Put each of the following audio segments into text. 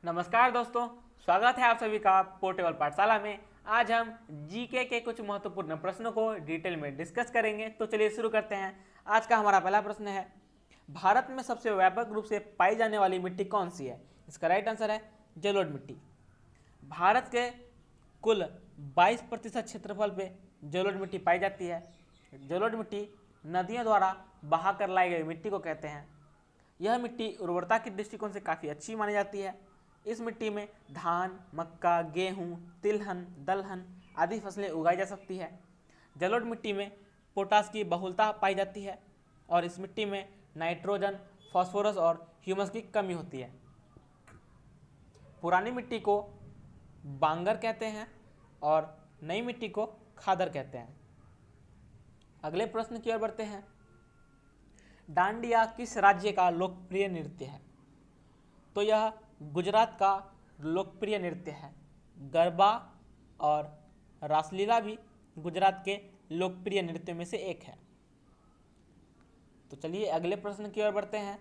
नमस्कार दोस्तों, स्वागत है आप सभी का पोर्टेबल पाठशाला में। आज हम जीके के कुछ महत्वपूर्ण प्रश्नों को डिटेल में डिस्कस करेंगे। तो चलिए शुरू करते हैं। आज का हमारा पहला प्रश्न है, भारत में सबसे व्यापक रूप से पाई जाने वाली मिट्टी कौन सी है? इसका राइट आंसर है जलोढ़ मिट्टी। भारत के कुल 22% क्षेत्रफल पे जलोढ़ मिट्टी पाई जाती है। जलोढ़ मिट्टी नदियों द्वारा बहाकर लाई गई मिट्टी को कहते हैं। यह मिट्टी उर्वरता की दृष्टिकोण से काफ़ी अच्छी मानी जाती है। इस मिट्टी में धान, मक्का, गेहूं, तिलहन, दलहन आदि फसलें उगाई जा सकती है। जलोढ़ मिट्टी में पोटास की बहुलता पाई जाती है और इस मिट्टी में नाइट्रोजन, फास्फोरस और ह्यूमस की कमी होती है। पुरानी मिट्टी को बांगर कहते हैं और नई मिट्टी को खादर कहते हैं। अगले प्रश्न की ओर बढ़ते हैं। डांडिया किस राज्य का लोकप्रिय नृत्य है? तो यह गुजरात का लोकप्रिय नृत्य है। गरबा और रासलीला भी गुजरात के लोकप्रिय नृत्यों में से एक है। तो चलिए अगले प्रश्न की ओर बढ़ते हैं।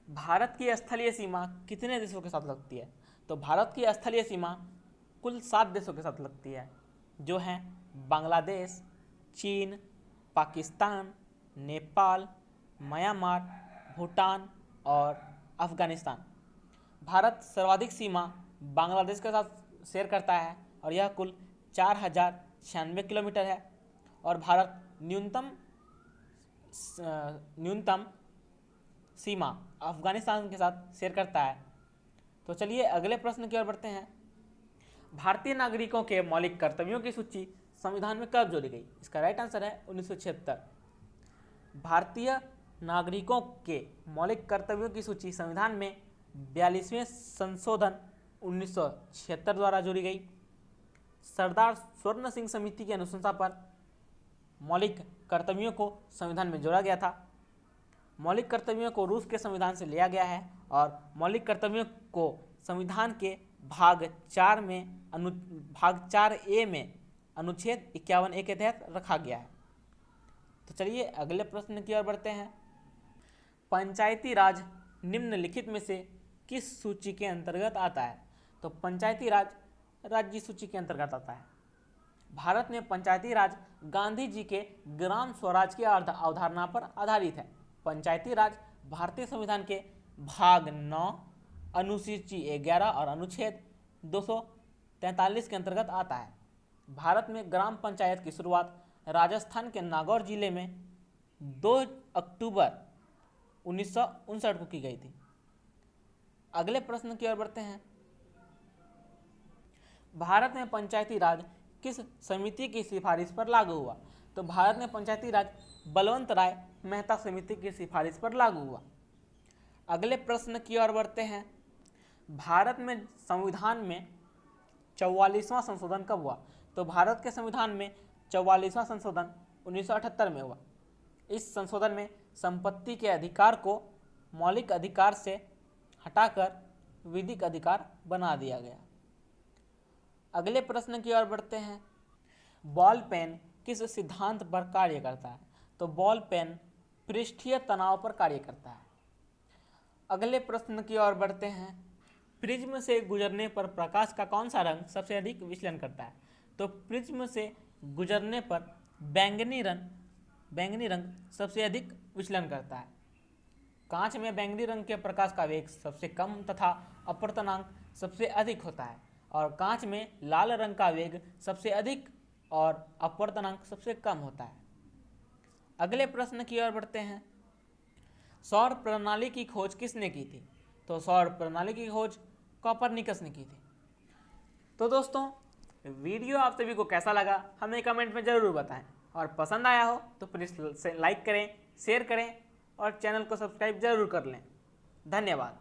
भारत की स्थलीय सीमा कितने देशों के साथ लगती है? तो भारत की स्थलीय सीमा कुल 7 देशों के साथ लगती है, जो हैं बांग्लादेश, चीन, पाकिस्तान, नेपाल, म्यांमार, भूटान और अफगानिस्तान। भारत सर्वाधिक सीमा बांग्लादेश के साथ शेयर करता है और यह कुल 4096 किलोमीटर है। और भारत न्यूनतम सीमा अफगानिस्तान के साथ शेयर करता है। तो चलिए अगले प्रश्न की ओर बढ़ते हैं। भारतीय नागरिकों के मौलिक कर्तव्यों की सूची संविधान में कब जोड़ी गई? इसका राइट आंसर है 1976। भारतीय नागरिकों के मौलिक कर्तव्यों की सूची संविधान में 42वें संशोधन 1976 द्वारा जोड़ी गई। सरदार स्वर्ण सिंह समिति की अनुशंसा पर मौलिक कर्तव्यों को संविधान में जोड़ा गया था। मौलिक कर्तव्यों को रूस के संविधान से लिया गया है और मौलिक कर्तव्यों को संविधान के भाग 4A में अनुच्छेद 51A के तहत रखा गया है। तो चलिए अगले प्रश्न की ओर बढ़ते हैं। पंचायती राज निम्नलिखित में से किस सूची के अंतर्गत आता है? तो पंचायती राज राज्य सूची के अंतर्गत आता है। भारत में पंचायती राज गांधी जी के ग्राम स्वराज की अवधारणा पर आधारित है। पंचायती राज भारतीय संविधान के भाग 9 अनुसूची 11 और अनुच्छेद 243 के अंतर्गत आता है। भारत में ग्राम पंचायत की शुरुआत राजस्थान के नागौर जिले में 2 अक्टूबर 1959 को की गई थी। अगले प्रश्न की ओर बढ़ते हैं। भारत में पंचायती राज किस समिति की सिफारिश पर लागू हुआ? तो भारत में पंचायती राज बलवंत राय मेहता समिति की सिफारिश पर लागू हुआ। अगले प्रश्न की ओर बढ़ते हैं। भारत में संविधान में 44वां संशोधन कब हुआ? तो भारत के संविधान में 44वां संशोधन 1978 में हुआ। इस संशोधन में संपत्ति के अधिकार को मौलिक अधिकार से हटाकर विधिक अधिकार बना दिया गया। अगले प्रश्न की ओर बढ़ते हैं। बॉल पेन किस सिद्धांत पर कार्य करता है? तो बॉल पेन पृष्ठीय तनाव पर कार्य करता है। अगले प्रश्न की ओर बढ़ते हैं। प्रिज्म से गुजरने पर प्रकाश का कौन सा रंग सबसे अधिक विचलन करता है? तो प्रिज्म से गुजरने पर बैंगनी रंग सबसे अधिक विचलन करता है। कांच में बैंगनी रंग के प्रकाश का वेग सबसे कम तथा अपवर्तनांक सबसे अधिक होता है और कांच में लाल रंग का वेग सबसे अधिक और अपवर्तनांक सबसे कम होता है। अगले प्रश्न की ओर बढ़ते हैं। सौर प्रणाली की खोज किसने की थी? तो सौर प्रणाली की खोज कोपरनिकस ने की थी। तो दोस्तों, वीडियो आप सभी को कैसा लगा हमें कमेंट में ज़रूर बताएं और पसंद आया हो तो प्लीज़ लाइक करें, शेयर करें और चैनल को सब्सक्राइब जरूर कर लें। धन्यवाद।